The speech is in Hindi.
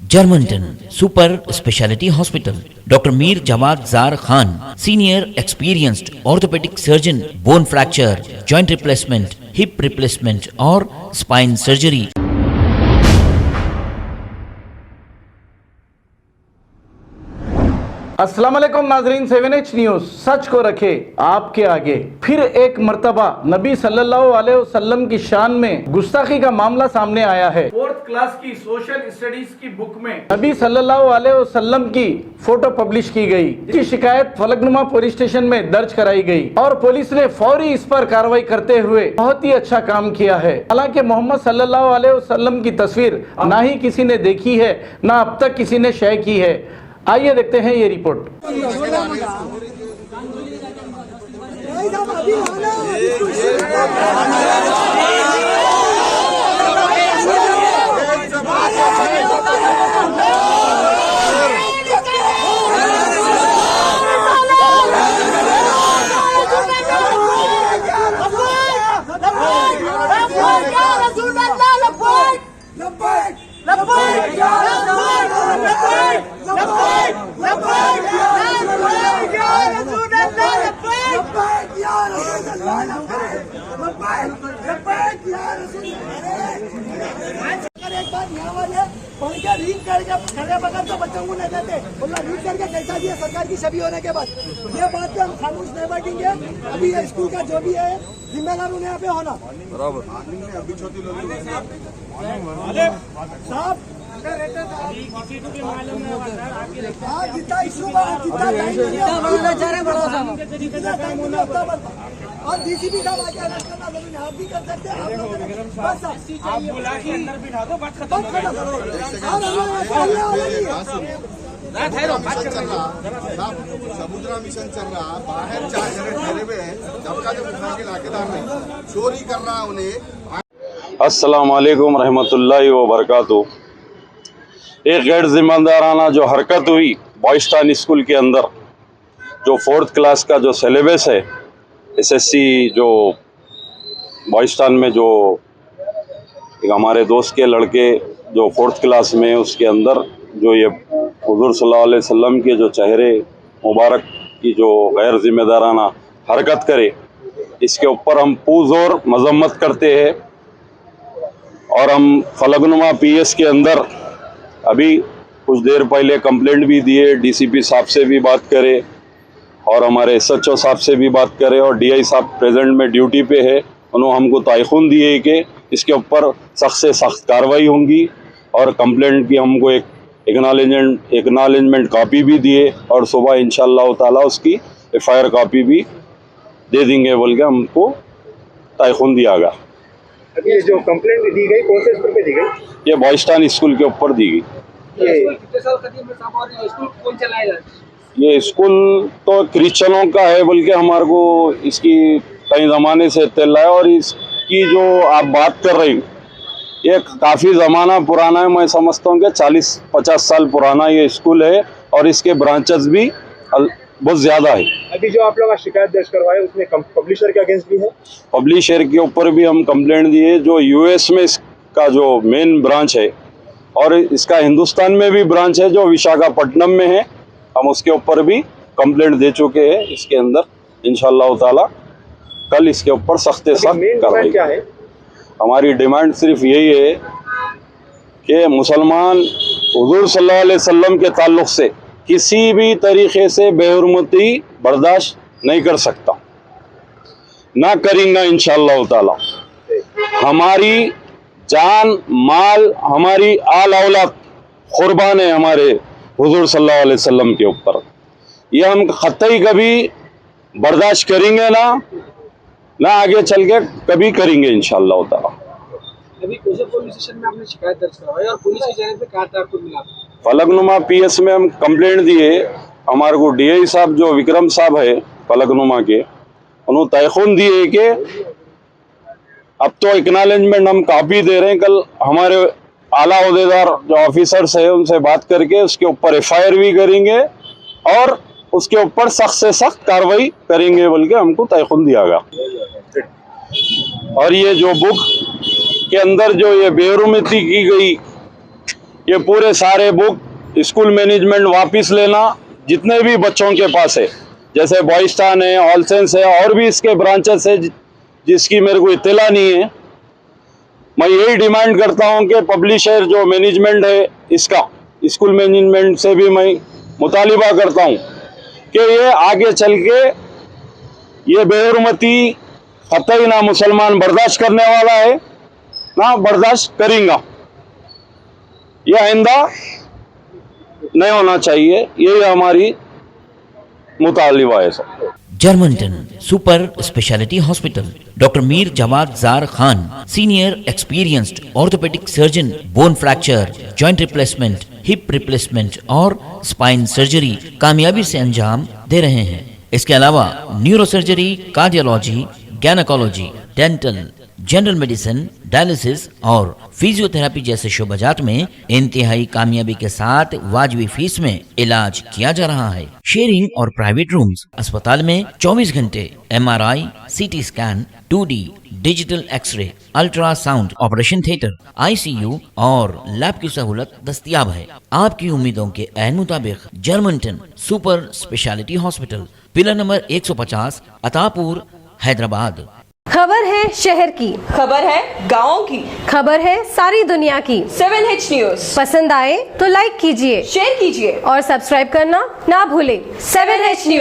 Germantown Super Speciality Hospital. Dr. Mir Jawad Zar Khan, senior experienced orthopedic surgeon, bone fracture, joint replacement, hip replacement or spine surgery. अस्सलाम वालेकुम नाजरीन, 7H न्यूज़ सच को रखे आपके आगे। फिर एक मर्तबा नबी सल्लल्लाहु अलैहि वसल्लम की शान में गुस्ताखी का मामला सामने आया है। 4th क्लास की सोशल स्टडीज की बुक में नबी सल्लल्लाहु अलैहि वसल्लम की फोटो पब्लिश की गई, जिसकी शिकायत फलकनुमा पुलिस स्टेशन में दर्ज कराई गई और पुलिस ने फौरी इस पर कार्रवाई करते हुए बहुत ही अच्छा काम किया है। हालांकि मोहम्मद सल्लल्लाहु अलैहि वसल्लम की तस्वीर ना ही किसी ने देखी है, ना अब तक किसी ने शेयर की है। आइए देखते हैं ये रिपोर्ट। एक बार यहाँ पढ़ के रीड करके खड़े बगैर तो बच्चों को नहीं देते, बोला रीड करके कैसा दिया सरकार की छवि होने के बाद। ये बात पे हम खामोश नहीं बैठेंगे। अभी ये स्कूल का जो भी है जिम्मेदार उन्हें यहाँ पे होना बराबर। साहब जितना इशू और डीसीपी साहब आके अरेस्ट करना जरूरी है। आप भी कर सकते हैं, आप लोग बस आप बोला कि अंदर बिठा दो, बात खत्म समुद्रा मिशन चल रहा, बाहर 4 जने ठहरे हुए हैं, जबका जब उठा के लाकेदार ने चोरी कर रहा उन्हें। अस्सलाम वालेकुम रहमतुल्लाहि व बरकातुहू। एक गैर जिम्मेदाराना जो हरकत हुई बॉयस्टान स्कूल के अंदर, जो 4th क्लास का जो सिलेबस है एसएससी, जो बॉयस्टान में जो एक हमारे दोस्त के लड़के जो 4th क्लास में, उसके अंदर जो ये हुज़ूर सल्लल्लाहु अलैहि वसल्लम के जो चेहरे मुबारक की जो गैर जिम्मेदाराना हरकत करे, इसके ऊपर हम पुरज़ोर मज़म्मत करते हैं। और हम फलकनुमा पीएस के अंदर अभी कुछ देर पहले कंप्लेंट भी दिए, डीसीपी साहब से भी बात करे और हमारे एसएचओ साहब से भी बात करे और डीआई साहब प्रेजेंट में ड्यूटी पे है। उन्होंने हमको तायखुन दिए कि इसके ऊपर सख्त से सख्त कार्रवाई होंगी और कंप्लेंट की हमको एक एक्नॉलेजमेंट कॉपी भी दिए और सुबह इंशाअल्लाह ताला उसकी एफआईआर कॉपी भी दे देंगे बोल के हमको तायखुन दिया गया। अभी ये जो कंप्लेंट दी गई कौन से स्कूल पे दी गई? ये बॉयस्टान स्कूल के ऊपर दी गई। कितने साल कदीम है साहब, और ये स्कूल कौन चलाएगा? ये स्कूल तो क्रिश्चियनों का है, बल्कि हमारे को इसकी कई ज़माने से इत्तला है। और इसकी जो आप बात कर रही, ये काफ़ी ज़माना पुराना है। मैं समझता हूँ कि 40-50 साल पुराना ये स्कूल है और इसके ब्रांचेस भी बहुत ज़्यादा है। अभी जो आप लोग शिकायत दर्ज करवाए उसमें पब्लिशर के अगेंस्ट भी है? पब्लिशर के ऊपर भी हम कंप्लेंट दिए। जो यूएस में इसका जो मेन ब्रांच है और इसका हिंदुस्तान में भी ब्रांच है जो विशाखापट्टनम में है, हम उसके ऊपर भी कंप्लेंट दे चुके हैं। इसके अंदर इंशाअल्लाह ताला कल इसके ऊपर सख्त से सख्त कार्रवाई। क्या है हमारी डिमांड? सिर्फ यही है कि मुसलमान हुजूर सल्लल्लाहु अलैहि वसल्लम के ताल्लुक़ से किसी भी तरीक़े से बेहुरमती बर्दाश्त नहीं कर सकता, ना करेंगे इंशाअल्लाह ताला। हमारी जान माल, हमारी आल औलाद कुर्बान है हमारे हुजूर सल्लल्लाहु अलैहि वसल्लम के ऊपर। ये हम कतई कभी बर्दाश्त करेंगे ना आगे चल के कभी करेंगे इंशाअल्लाह ताला। अभी पुलिस स्टेशन में आपने शिकायत दर्ज करवाई और पुलिस की जानिब से क्या आपको मिला? फलकनुमा पीएस में हम कंप्लेंट दिए। हमारे को डीआई साहब जो विक्रम साहब है फलकनुमा के, उन्होंने तायखुन दिए कि अब तो एक्नॉलेजमेंट हम कॉपी दे रहे हैं। कल हमारे आला ओहदेदार जो ऑफिसर्स है उनसे बात करके उसके ऊपर एफआईआर भी करेंगे और उसके ऊपर सख्त से सख्त कार्रवाई करेंगे बोल के हमको तायखुन दिया गया। और ये जो बुक के अंदर जो ये बेरुमती की गई ये पूरे सारे बुक स्कूल मैनेजमेंट वापस लेना, जितने भी बच्चों के पास है, जैसे बॉयस्टान है, ऑलसेंस है और भी इसके ब्रांचेस है जिसकी मेरे को इत्तला नहीं है। मैं यही डिमांड करता हूं कि पब्लिशर जो मैनेजमेंट है इसका, स्कूल मैनेजमेंट से भी मैं मुतालिबा करता हूं कि ये आगे चल के ये बेहुरमती कतई ना मुसलमान बर्दाश्त करने वाला है ना बर्दाश्त करेंगे। ये आइंदा नहीं होना चाहिए, यही हमारी मुतालिबा है सर। जर्मनटन super speciality hospital, doctor Mir Jamat Zar Khan, senior experienced orthopaedic surgeon, bone fracture, joint replacement, hip replacement और स्पाइन सर्जरी कामयाबी से अंजाम दे रहे हैं। इसके अलावा neuro surgery, cardiology, gynaecology, dental, general medicine, dialysis और फिजियोथेरेपी जैसे शोबाजात में इंतहाई कामयाबी के साथ वाजबी फीस में इलाज किया जा रहा है। शेयरिंग और प्राइवेट रूम्स, अस्पताल में 24 घंटे MRI, CT scan, 2D digital x ray, ultrasound, operation theatre, ICU और लैब की सहूलत दस्तयाब है। आपकी उम्मीदों के ऐन मुताबिक Germanton super speciality hospital, pillar number 150, Attapur, Hyderabad. खबर है शहर की, खबर है गाँव की, खबर है सारी दुनिया की। 7H न्यूज पसंद आए तो लाइक कीजिए, शेयर कीजिए और सब्सक्राइब करना ना भूलें। 7H news.